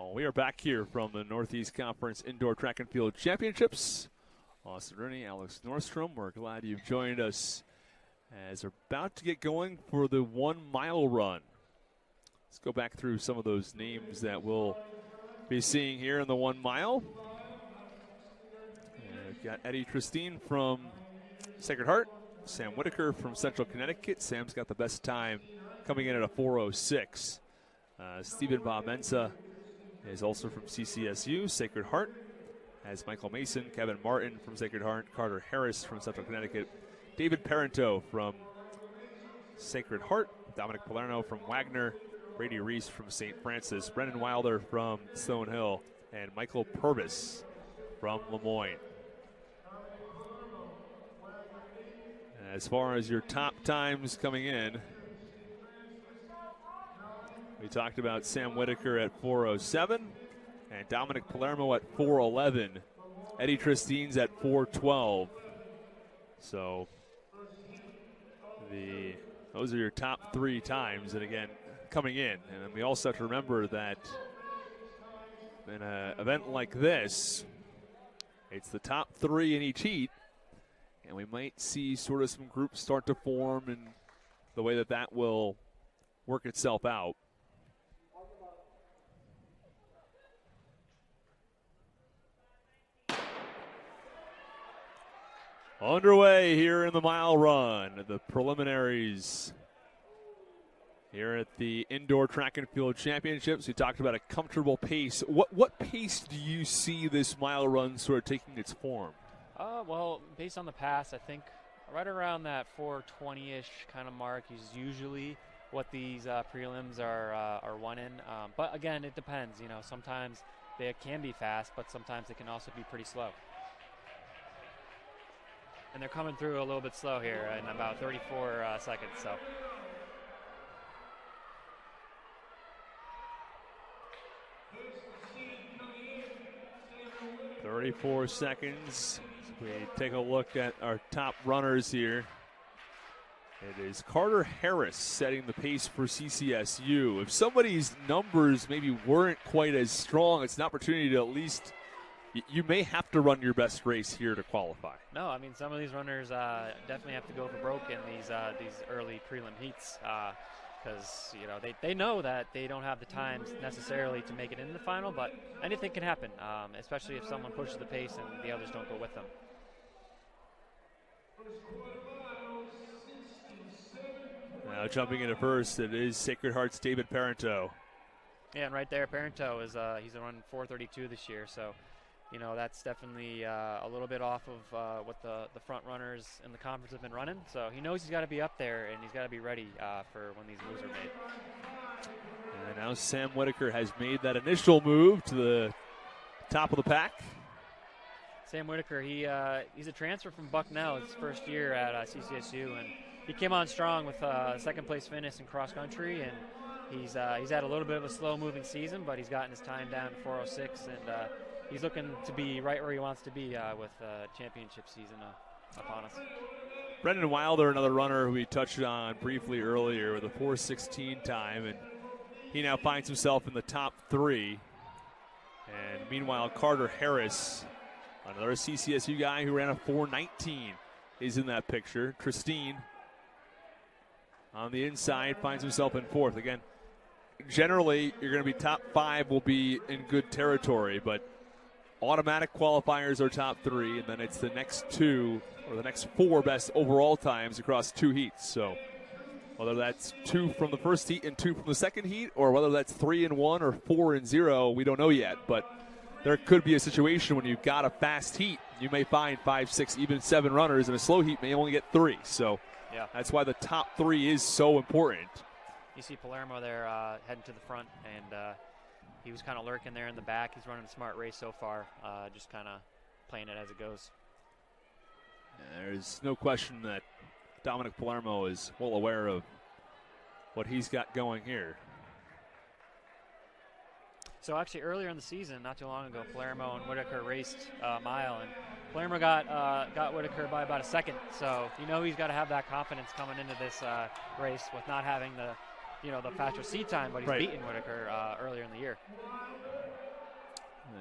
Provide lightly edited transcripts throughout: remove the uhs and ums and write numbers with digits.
We are back here from the Northeast Conference Indoor Track and Field Championships. Austin Rooney, Alex Nordstrom, we're glad you've joined us as we're about to get going for the 1 mile run. Let's go back through some of those names that we'll be seeing here in the 1 mile. We've got Eddie Christine from Sacred Heart, Sam Whitaker from Central Connecticut. Sam's got the best time coming in at a 4:06. Stephen Bob-Mensa is also from CCSU. Sacred Heart has Michael Mason, Kevin Martin from Sacred Heart, Carter Harris from Central Connecticut, David Parento from Sacred Heart, Dominic Palermo from Wagner, Brady Reese from St. Francis, Brendan Wilder from Stone Hill, and Michael Purvis from Lemoyne. As far as your top times coming in, we talked about Sam Whitaker at 4:07 and Dominic Palermo at 4:11. Eddie Christine's at 4:12. So those are your top 3 times, and again, coming in. And then we also have to remember that in an event like this, it's the top 3 in each heat, and we might see sort of some groups start to form and the way that will work itself out. Underway here in the mile run, the preliminaries here at the Indoor Track and Field Championships. We talked about a comfortable pace. What pace do you see this mile run sort of taking its form? Well, based on the past, I think right around that 4:20-ish kind of mark is usually what these prelims are won in. But again, it depends. You know, sometimes they can be fast, but sometimes they can also be pretty slow. And they're coming through a little bit slow here in about 34 seconds. So. 34 seconds. We take a look at our top runners here. It is Carter Harris setting the pace for CCSU. If somebody's numbers maybe weren't quite as strong, it's an opportunity to at least, you may have to run your best race here to qualify. No, I mean, some of these runners definitely have to go for broke in these early prelim heats because, you know, they know that they don't have the times necessarily to make it into the final, but anything can happen, especially if someone pushes the pace and the others don't go with them. Now jumping into first, it is Sacred Heart's David Parento. Yeah, and right there, Parento is he's run 4:32 this year, so you know that's definitely a little bit off of what the front runners in the conference have been running. So he knows he's got to be up there and he's got to be ready for when these moves are made. And now Sam Whitaker has made that initial move to the top of the pack. Sam Whitaker, he's a transfer from Bucknell. It's his first year at CCSU, and he came on strong with second place finish in cross country, and he's had a little bit of a slow moving season, but he's gotten his time down to 4:06, and he's looking to be right where he wants to be with championship season upon us. Brendan Wilder, another runner who we touched on briefly earlier with a 4:16 time, and he now finds himself in the top 3. And meanwhile, Carter Harris, another CCSU guy who ran a 4:19, is in that picture. Christine on the inside finds himself in 4th. Again, generally, you're going to be top 5 will be in good territory, but automatic qualifiers are top 3, and then it's the next 2 or the next 4 best overall times across 2 heats. So whether that's 2 from the first heat and 2 from the second heat, or whether that's 3 and 1 or 4 and 0, we don't know yet. But there could be a situation when you've got a fast heat, you may find 5, 6, even 7 runners, and a slow heat may only get 3. So yeah, that's why the top 3 is so important. You see Palermo there heading to the front, and he was kind of lurking there in the back. He's running a smart race so far, just kind of playing it as it goes. There's no question that Dominic Palermo is well aware of what he's got going here. So actually earlier in the season, not too long ago, Palermo and Whitaker raced a mile, and Palermo got Whitaker by about a second. So you know he's got to have that confidence coming into this race with not having the faster seat time, but he's beaten Whitaker earlier in the year.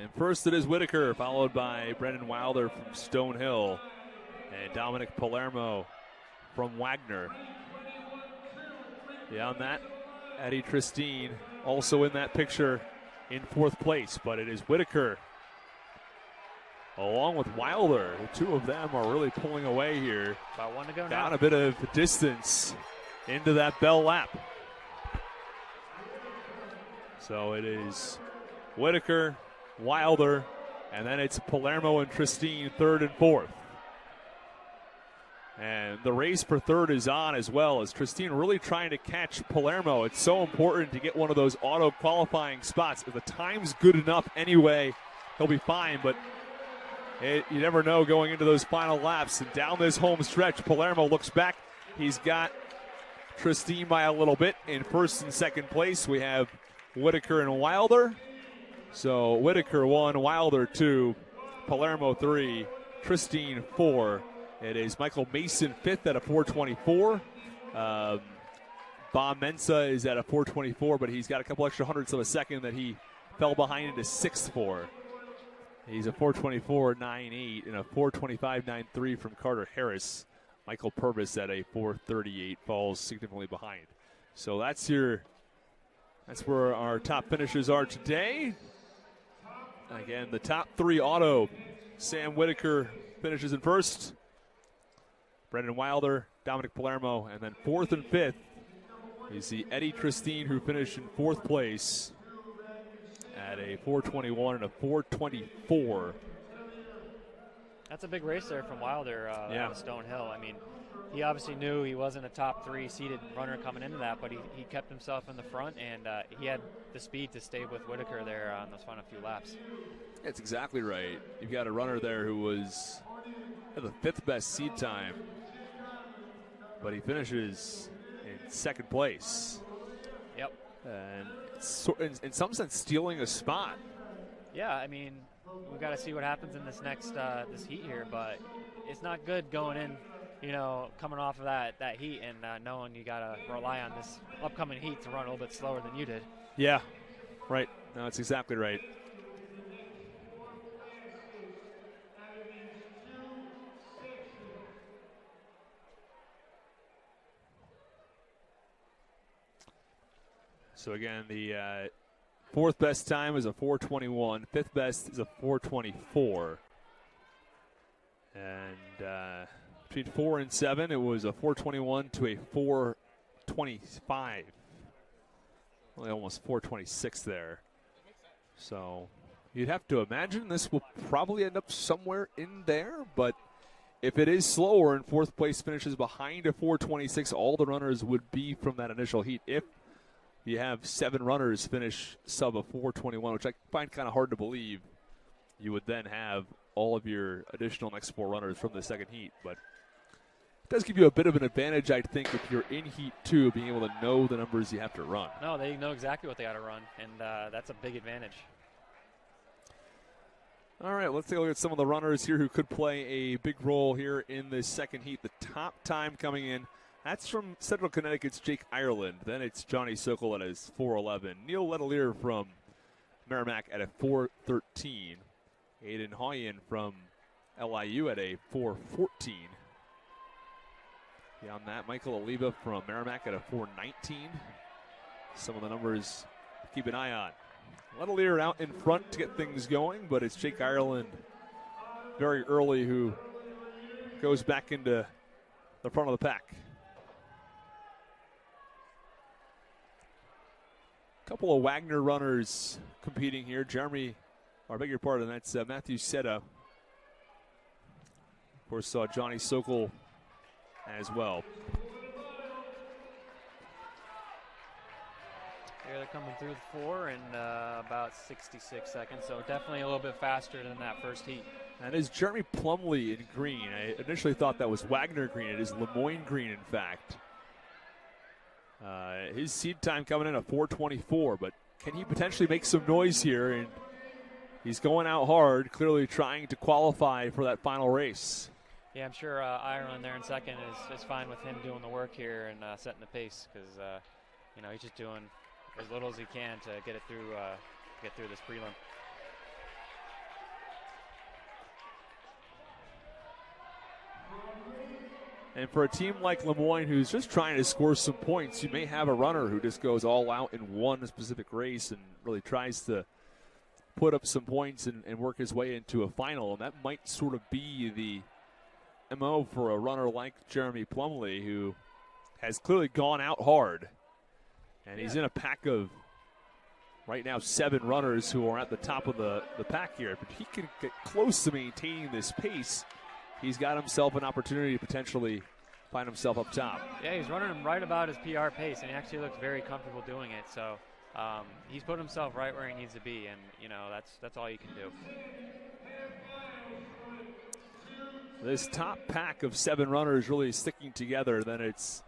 And first it is Whitaker, followed by Brendan Wilder from Stonehill and Dominic Palermo from Wagner. Beyond that, Eddie Tristine also in that picture in fourth place, but it is Whitaker along with Wilder. The two of them are really pulling away here. About one to go now. Down a bit of distance into that bell lap. So it is Whitaker, Wilder, and then it's Palermo and Tristine third and fourth. And the race for third is on as well, as Tristine really trying to catch Palermo. It's so important to get one of those auto qualifying spots. If the time's good enough anyway, he'll be fine, but you never know going into those final laps. And down this home stretch, Palermo looks back. He's got Tristine by a little bit. In first and second place, we have Whitaker and Wilder. So Whitaker 1, Wilder 2, Palermo 3, Tristine 4. It is Michael Mason 5th at a 4:24. Bob Mensa is at a 4:24, but he's got a couple extra hundredths of a second that he fell behind into 6th for. He's a 4:24.98 and a 4:25.93 from Carter Harris. Michael Purvis at a 4:38 falls significantly behind. So that's where our top finishers are today. Again, the top three auto. Sam Whitaker finishes in first. Brendan Wilder, Dominic Palermo, and then fourth and fifth is the Eddie Tristine, who finished in fourth place at a 4:21 and a 4:24. That's a big race there from Wilder out of Stonehill. I mean, he obviously knew he wasn't a top three seeded runner coming into that, but he kept himself in the front, and he had the speed to stay with Whitaker there on those final few laps. That's exactly right. You've got a runner there who was at the fifth best seed time, but he finishes in second place. Yep. And in some sense, stealing a spot. Yeah, I mean, we've got to see what happens in this next this heat here, but it's not good going in, coming off of that heat and knowing you got to rely on this upcoming heat to run a little bit slower than you did. Yeah, right. No, that's exactly right. So again, the fourth best time is a 4:21. Fifth best is a 4:24. And between 4 and 7, it was a 4:21 to a 4:25. Only almost 4:26 there. So you'd have to imagine this will probably end up somewhere in there. But if it is slower and fourth place finishes behind a 4:26, all the runners would be from that initial heat. If you have 7 runners finish sub a 4:21, which I find kind of hard to believe, you would then have all of your additional next 4 runners from the second heat. But it does give you a bit of an advantage, I think, if you're in heat 2, being able to know the numbers you have to run. No, they know exactly what they got to run, and that's a big advantage. All right, let's take a look at some of the runners here who could play a big role here in this second heat. The top time coming in, that's from Central Connecticut's Jake Ireland. Then it's Johnny Sokol at his 4:11. Neil Letelier from Merrimack at a 4:13. Aiden Hoyen from LIU at a 4:14. Beyond that, Michael Oliva from Merrimack at a 4:19. Some of the numbers to keep an eye on. Letelier out in front to get things going, but it's Jake Ireland very early who goes back into the front of the pack. Couple of Wagner runners competing here. That's Matthew Seta. Of course, saw Johnny Sokol as well. Here they're coming through the 4 in about 66 seconds, so definitely a little bit faster than that first heat. That is Jeremy Plumley in green. I initially thought that was Wagner green. It is Lemoyne green, in fact. His seed time coming in at 4:24, but can he potentially make some noise here? And he's going out hard, clearly trying to qualify for that final race. Yeah, I'm sure Ireland there in second is fine with him doing the work here and setting the pace, because he's just doing as little as he can to get through this prelim. And for a team like Lemoyne who's just trying to score some points, you may have a runner who just goes all out in one specific race and really tries to put up some points and work his way into a final. And that might sort of be the MO for a runner like Jeremy Plumlee, who has clearly gone out hard. And he's in a pack of, right now, 7 runners who are at the top of the pack here. But he can get close to maintaining this pace. He's got himself an opportunity to potentially find himself up top. Yeah, he's running right about his PR pace, and he actually looks very comfortable doing it. So he's put himself right where he needs to be, and that's all you can do. This top pack of 7 runners really sticking together. Then it's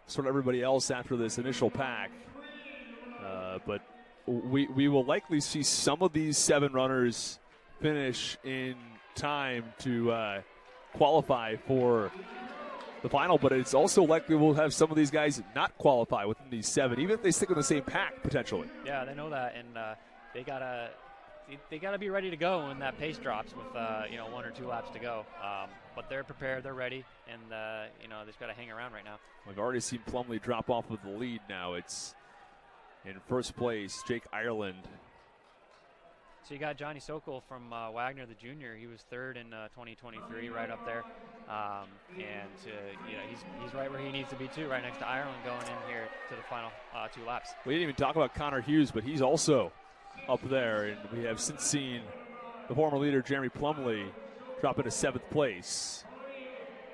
sort of everybody else after this initial pack. But we will likely see some of these 7 runners finish in time to qualify for the final, but it's also likely we'll have some of these guys not qualify within these 7, even if they stick in the same pack potentially. Yeah, they know that, and they gotta be ready to go when that pace drops with 1 or 2 laps to go. But they're prepared, they're ready, and they just gotta hang around right now. We've already seen Plumlee drop off with the lead now. It's in first place, Jake Ireland. So you got Johnny Sokol from Wagner, the junior. He was 3rd in 2023, right up there. He's right where he needs to be too, right next to Ireland going in here to the final 2 laps. We didn't even talk about Connor Hughes, but he's also up there, and we have since seen the former leader Jeremy Plumlee drop into 7th place.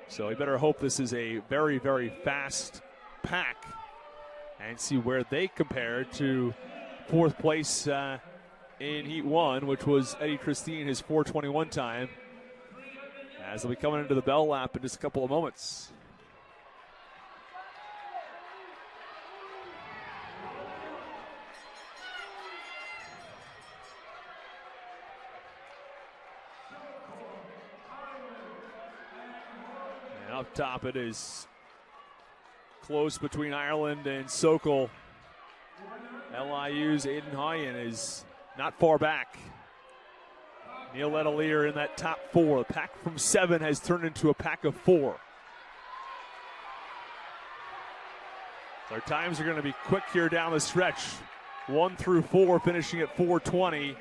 So we better hope this is a very, very fast pack and see where they compare to 4th place in Heat 1, which was Eddie Christine, his 4:21 time, as they'll be coming into the bell lap in just a couple of moments. And up top it is close between Ireland and Sokol. LIU's Aiden Hoyen is not far back. Neil Letelier in that top 4. The pack from 7 has turned into a pack of 4. Their times are going to be quick here down the stretch. 1 through 4 finishing at 4:20,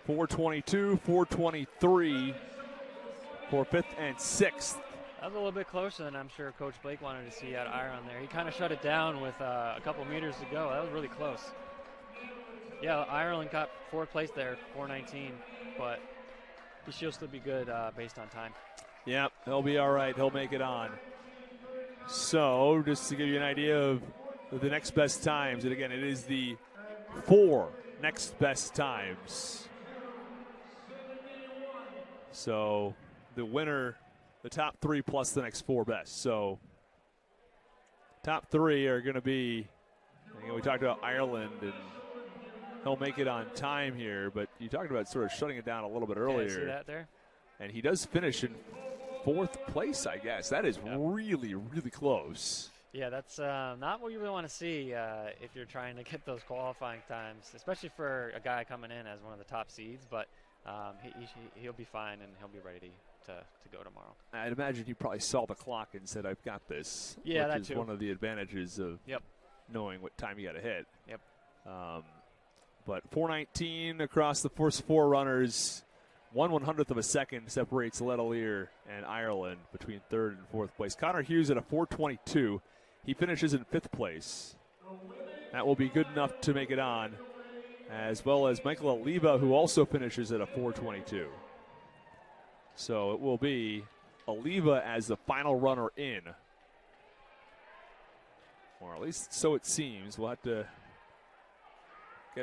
4:22, 4:23 for 5th and 6th. That was a little bit closer than I'm sure Coach Blake wanted to see out of Ireland there. He kind of shut it down with a couple meters to go. That was really close. Yeah, Ireland got 4th place there, 4:19, but he'll still be good based on time. Yeah, he'll be all right. He'll make it on. So, just to give you an idea of the next best times, and again, it is the 4 next best times. So, the winner, the top 3 plus the next 4 best. So, top 3 are going to be, we talked about Ireland, and he'll make it on time here, but you talked about sort of shutting it down a little bit earlier. Yeah, see that there? And he does finish in 4th place, I guess. That is really, really close. Yeah, that's not what you really want to see if you're trying to get those qualifying times, especially for a guy coming in as one of the top seeds. But he'll be fine, and he'll be ready to go tomorrow. I'd imagine he probably saw the clock and said, I've got this. Yeah, which that is too. one of the advantages of knowing what time you got to hit. Yep. But 4:19 across the first 4 runners. 1/100th of a second separates Letelier and Ireland between 3rd and 4th place. Connor Hughes at a 4:22. He finishes in 5th place. That will be good enough to make it on, as well as Michael Oliva, who also finishes at a 4:22. So it will be Oliva as the final runner in. Or at least so it seems. We'll have to